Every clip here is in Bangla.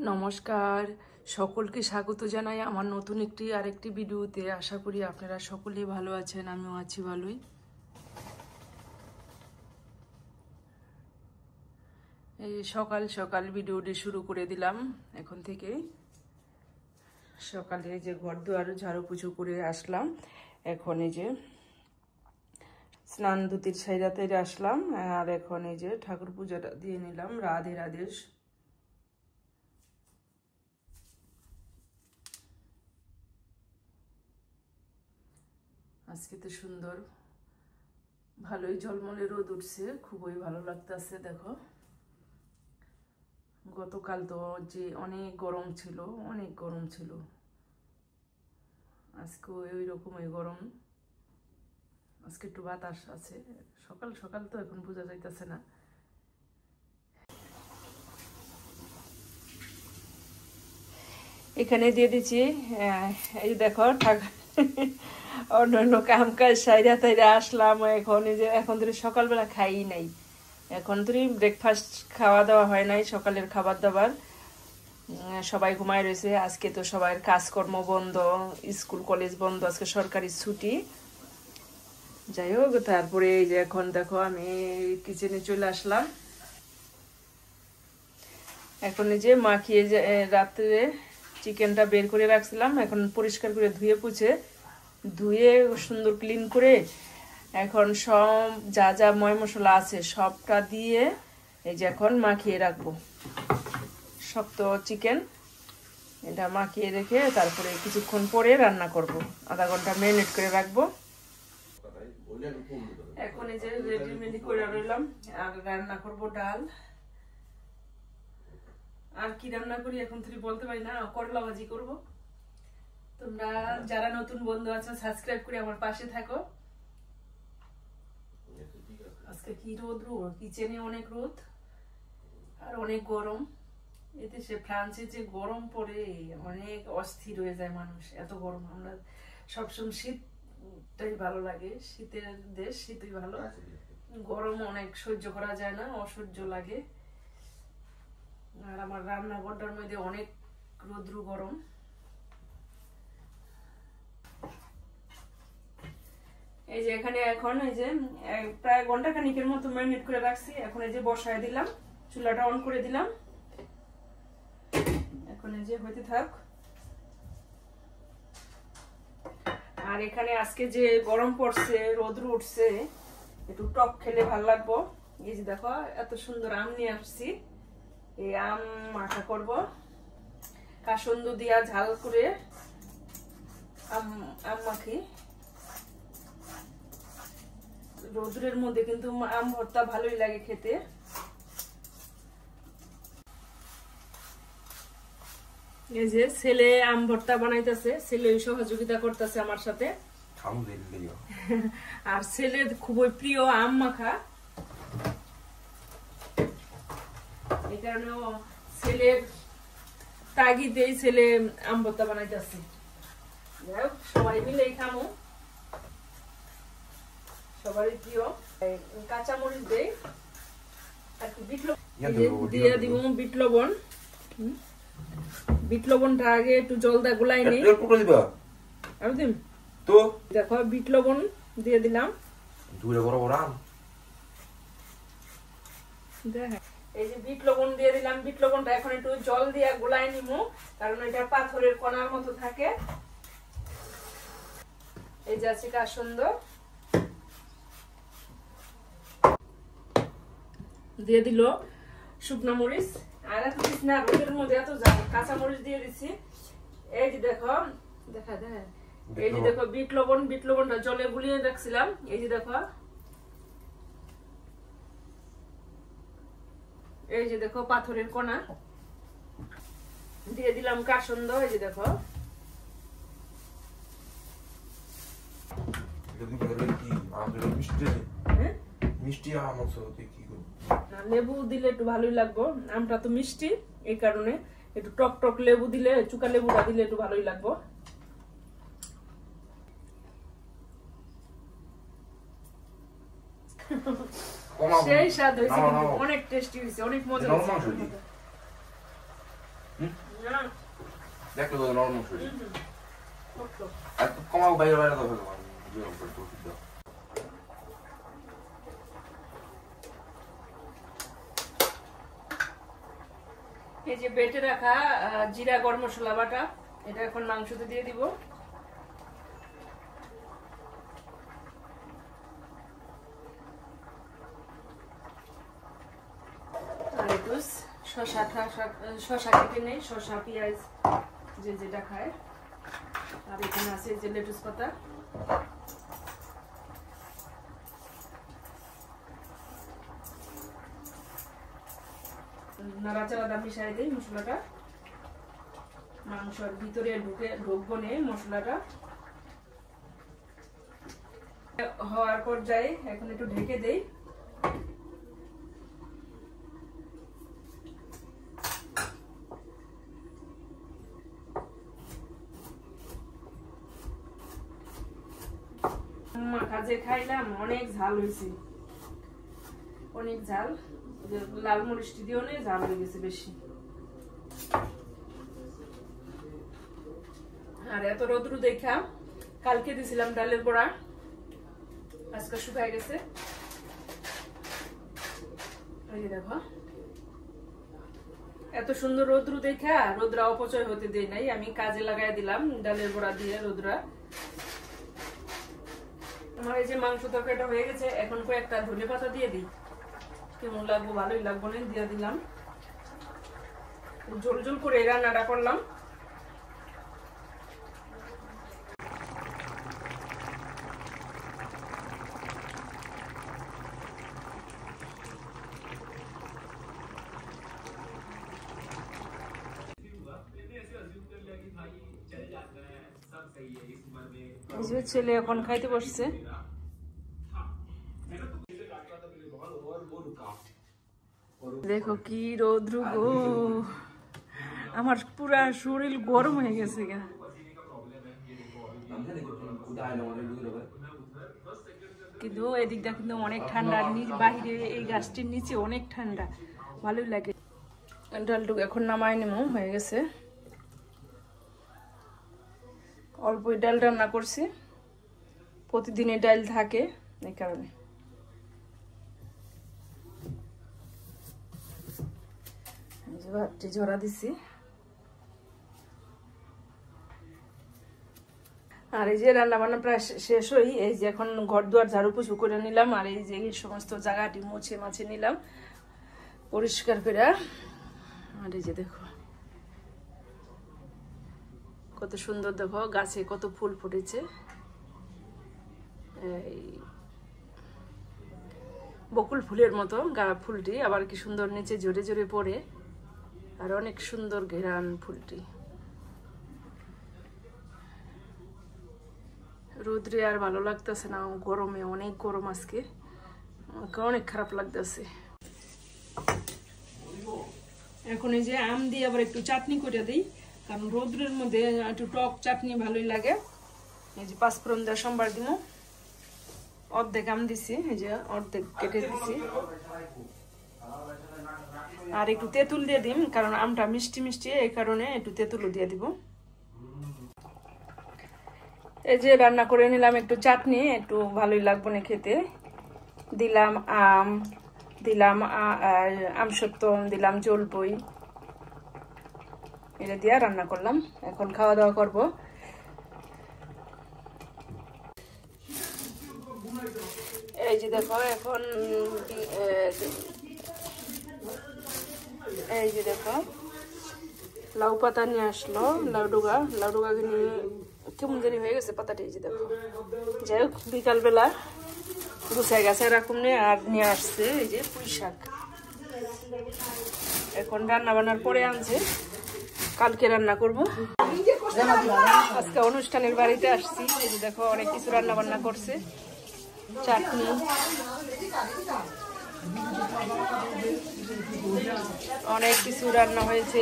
নমস্কার, সকলকে স্বাগত জানাই আমার নতুন আরেকটি ভিডিওতে। আশা করি আপনারা সকলেই ভালো আছেন, আমিও আছি ভালোই। এই সকাল সকাল ভিডিওটি শুরু করে দিলাম। এখন থেকে সকালে যে ঘর দুয়ার ঝাড়ু পুছু করে আসলাম, এখন এই যে স্নান ধুতির সাইরাতে আসলাম, আর এখন এই যে ঠাকুর পূজাটা দিয়ে নিলাম। রাধে রাধে। আজকে তো সুন্দর ভালোই ঝলমলে রোদ উঠছে, খুবই ভালো লাগতেছে। দেখো, গতকাল তো যে অনেক গরম ছিল, অনেক গরম ছিল, আজকে ওই রকমই গরম। আজকে একটু বাতাস আছে, সকাল সকাল তো এখন বোঝা যাইতেছে না। এখানে দিয়ে দিচ্ছি, এই দেখো অন্যান্য কাম কাজ সাইরা তাইরা আসলাম। এখন ধরে সকালবেলা খাই নাই, এখন ধরে ব্রেকফাস্ট খাওয়া দাওয়া হয় নাই, সকালের খাবার দাবার। সবাই ঘুমায় রয়েছে, আজকে তো সবাই কাজকর্ম বন্ধ, স্কুল কলেজ বন্ধ, আজকে সরকারি ছুটি। যাই হোক, তারপরে এই যে এখন দেখো আমি কিচেনে চলে আসলাম। এখন এই যে মাখিয়ে রাত্রে চিকেনটা বের করে রাখছিলাম, এখন পরিষ্কার করে ধুয়ে সুন্দর ক্লিন করে এখন সব যা যা ময় মশলা আছে সবটা দিয়ে এই যে এখন মাখিয়ে রাখবো। শক্ত চিকেন, এটা মাখিয়ে রেখে তারপরে কিছুক্ষণ পরে রান্না করব, আধা ঘন্টা ম্যারিনেট করে রাখবো। এখন এই যে রেডি করে রইলাম, আর রান্না করব ডাল। আর কি রান্না করি এখন তুমি বলতে পারি না, করলা ভাজি করব। তোমরা যারা নতুন বন্ধু আছো সাবস্ক্রাইব করে আমার পাশে থাকো। আজকে কি রোদ, কিচেনে অনেক রোদ আর অনেক গরম। এতে সে ফ্রান্সে যে গরম পড়ে অনেক অস্থির হয়ে যায় মানুষ, এত গরম। আমরা সবসময় শীতটাই ভালো লাগে, শীতের দেশ, শীতই ভালো। গরম অনেক সহ্য করা যায় না, অসহ্য লাগে। আর আমার রান্নাঘরটার মধ্যে অনেক রৌদ্র গরম। এই যে এখানে এখন এই যে প্রায় ঘন্টা খানিকের মতো ম্যারিনেট করে রাখছি। এখন এই যে বসায় দিলাম, চুলাটা অন করে দিলাম। এখন এই যে হইতে থাক। আর এখানে আজকে যে গরম পড়ছে, রোদ্র উঠছে, একটু টক খেলে ভালো লাগবো। এই যে দেখো এত সুন্দর আম নিয়ে আসছি, এই আম মাখা করব। কাসুন্দ দিয়া ঝাল করে আম মাখি। রোদ্রের মধ্যে কিন্তু আম ভর্তা ভালোই লাগে খেতে। এই যে ছেলে আম ভর্তা বানাইতেছে, ছেলে সহযোগিতা করতেছে আমার সাথে। আর ছেলের খুবই প্রিয় আম মাখা, এই কারণে ছেলের তাগিদে ছেলে আম ভর্তা বানাইতেছে। সবাই মিলেই খামো, সবারই প্রিয়। কাঁচামরিচ দেই আর কি, দিয়ে দিব বিট লবণ। বিট লবণটা আগে একটু জল দা গুলাই নেই। আমি দিম তো, দেখো বিট লবণ দিয়ে দিলাম। এই যে বিট লবণ দিয়ে দিলাম, বিট লবণটা এখন একটু জল দিয়ে গুলাই নিমু, কারণ এটা পাথরের কণার মতো থাকে। এই যে আছে কাসুন্দ, দিয়ে দিল শুকনো মরিচ। আর এত দিস না, রোদের মধ্যে এত কাঁচা মরিচ দিয়ে দিচ্ছি। এই যে দেখো, এই যে দেখো বিট লবণটা জলে গুলিয়ে রাখছিলাম। এই যে দেখো, এই যে দেখো পাথরের কণা দিয়ে দিলাম কাসুন্দ। এই যে দেখো, লেবু দিলে একটু ভালোই লাগবো, আমটা তো মিষ্টি, এই কারণে একটু টক টক লেবু দিলে, চুকা লেবুটা দিলে একটু ভালোই লাগবো। সেই স্বাদ হয়েছে, অনেক টেস্টি হয়েছে, অনেক মজা হয়েছে। দেখো তো নরম শরীর আর কমাও বাইরে বাইরে দাও ভালো জোর করে তো দাও এই যে বেটে রাখা জিরা গরম মশলা বাটা এটা এখন মাংসতে দিয়ে দিব। আর একটু শসা কেটে নেই, শসা পেঁয়াজ যে যেটা খায়। আর এখানে আছে যে লেটুস পাতা, নাড়াচাড়া মিশাই দিই মশলাটা, মাংসের ভিতরে ঢুকবো নে মশলাটা হওয়ার পর্যায়ে এখন একটু ঢেকে দেই। কাজে খাইলাম অনেক ঝাল হয়েছে, অনেক ঝাল, লাল মরিচটি দিয়েও নেই, ঝাল হয়ে গেছে বেশি। আর এত রোদ্রু দেখা কালকে দিছিলাম ডালের বড়া, আজকে শুকায় গেছে। দেখো এত সুন্দর রোদ্রু দেখা রোদ্রা অপচয় হতে দেই নাই, আমি কাজে লাগাই দিলাম ডালের বড়া দিয়ে রোদ্রা। আমার এই যে মাংস তরকারিটা হয়ে গেছে, এখন কয়েকটা ধনে পাতা দিয়ে দিই, কেমন লাগবো ভালোই লাগবো না, দিয়ে দিলাম। ঝোল ঝোল করে রান্নাটা করলাম। ছেলে এখন খাইতে বসছে। দেখো কি রৌদ্র গো, আমার পুরা শরীর গরম হয়ে গেছে গা। কিন্তু এদিকটা কিন্তু অনেক ঠান্ডা, বাহিরে এই গাছটির নিচে অনেক ঠান্ডা, ভালোই লাগে। ডালটুকু এখন নামাই নেমো, হয়ে গেছে। অল্পই ডাল রান্না করছি, প্রতিদিন এই ডাল থাকে এই কারণে। ভাতটি ঝরা দিছি। আর এই যে রান্না বান্না প্রায় শেষ হই, এই যে এখন ঘর দুয়ার ঝাড়ু পুছু করে নিলাম। আর এই যে এই সমস্ত জায়গাটি মুছে মাছে নিলাম পরিষ্কার করে। আর এই যে দেখো কত সুন্দর, দেখো গাছে কত ফুল ফুটেছে, এই বকুল ফুলের মতো ফুলটি, আবার কি সুন্দর নিচে জোরে জোরে পড়ে, আর অনেক সুন্দর ঘেরান ফুলটি। রোদ্রে আর ভালো লাগতেছে না, গরমে অনেক গরম, আজকে অনেক খারাপ লাগতেছে। এখন এই যে আম দিয়ে আবার একটু চাটনি করে দিই, কারণ রোদ্রের মধ্যে একটু টক চাটনি ভালোই লাগে। এই যে পাঁচফোড়ন দেওয়া সম্বার দিব, অর্ধেক আম দিছি, এই যে অর্ধেক কেটে দিছি। আর একটু তেঁতুল দিয়ে দিম, কারণ আমটা মিষ্টি মিষ্টি, এই কারণে একটু তেঁতুলও দিয়ে দিব। এই যে রান্না করে নিলাম একটু চাটনি, একটু ভালোই লাগবে না খেতে। দিলাম আম, দিলাম আমসত্ত্ব, দিলাম জলপই, এটা দিয়ে রান্না করলাম। এখন খাওয়া দাওয়া করবো। এই যে দেখো এখন এই যে দেখো লাউ পাতা নিয়ে আসলো, লাউডুগাকে নিয়ে কেমন জানি হয়ে গেছে পাতাটা। এই যে দেখো, যাই হোক বিকালবেলা গুছাই গেছে এরকম নিয়ে, আর নিয়ে আসছে এই যে পুঁই শাক। এখন রান্না বান্নার পরে আনছে, কালকে রান্না করব। আজকে অনুষ্ঠানের বাড়িতে আসছি, এই যে দেখো অনেক কিছু রান্না বান্না করছে, চাটনি, অনেক কিছু রান্না হয়েছে,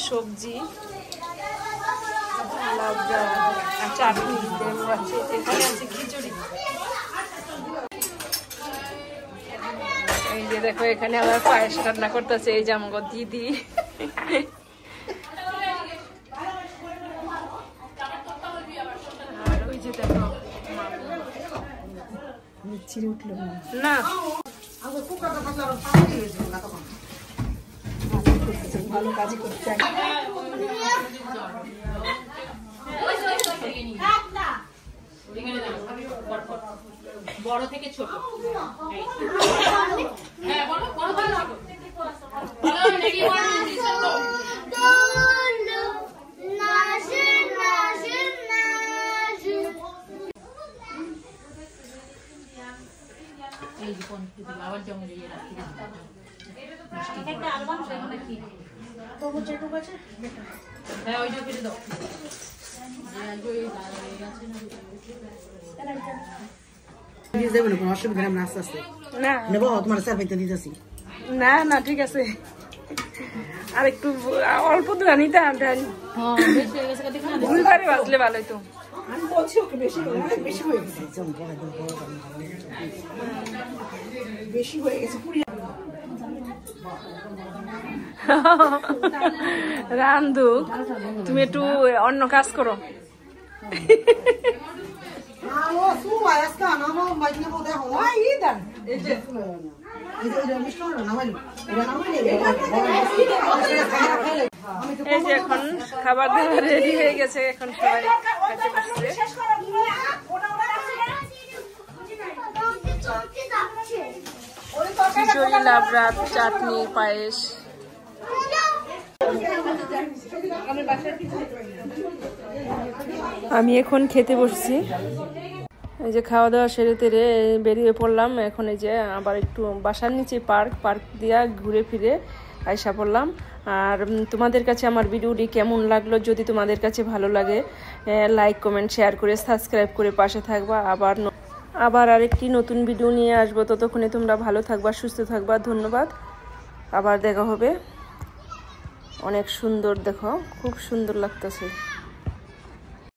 সবজি, চাটনি, আছে এখানে আছে খিচুড়ি। এই যে দেখো এখানে আবার পায়েস রান্না করতেছে, এই যে আমার দিদি ছিঁড়ে উঠলো না ভালো কাজ করতে বড় থেকে ছোট আবার জঙ্গলে একটা অ্যালবাম সেখানে কি তবু যেটুকু আছে হ্যাঁ ওইটা কেটে দাও অসুবিধা নেই আস্তে আস্তে না নেব তোমার স্যার পাইতে দিতেছি না না ঠিক আছে আর একটু অল্প দূর নিতে ভুলবারে বাজলে ভালো হইতো আমি বলছি ওকে বেশি বেশি হয়ে গেছে বেশি হয়ে গেছে রান্ধু তুমি একটু অন্য কাজ করো এই যে এখন খাবার দাবার রেডি হয়ে গেছে এখন সবাই খেতে বসছে খিচুড়ি লাবড়া চাটনি পায়েস আমি এখন খেতে বসছি এই যে খাওয়া দাওয়া সেরে তেরে বেরিয়ে পড়লাম এখন এই যে আবার একটু বাসার নিচে পার্ক দিয়া ঘুরে ফিরে আইসা পড়লাম আর তোমাদের কাছে আমার ভিডিওটি কেমন লাগলো যদি তোমাদের কাছে ভালো লাগে লাইক কমেন্ট শেয়ার করে সাবস্ক্রাইব করে পাশে থাকবা আবার আরেকটি নতুন ভিডিও নিয়ে আসবো ততক্ষণে তোমরা ভালো থাকবা সুস্থ থাকবা ধন্যবাদ আবার দেখা হবে অনেক সুন্দর দেখো খুব সুন্দর লাগতেছে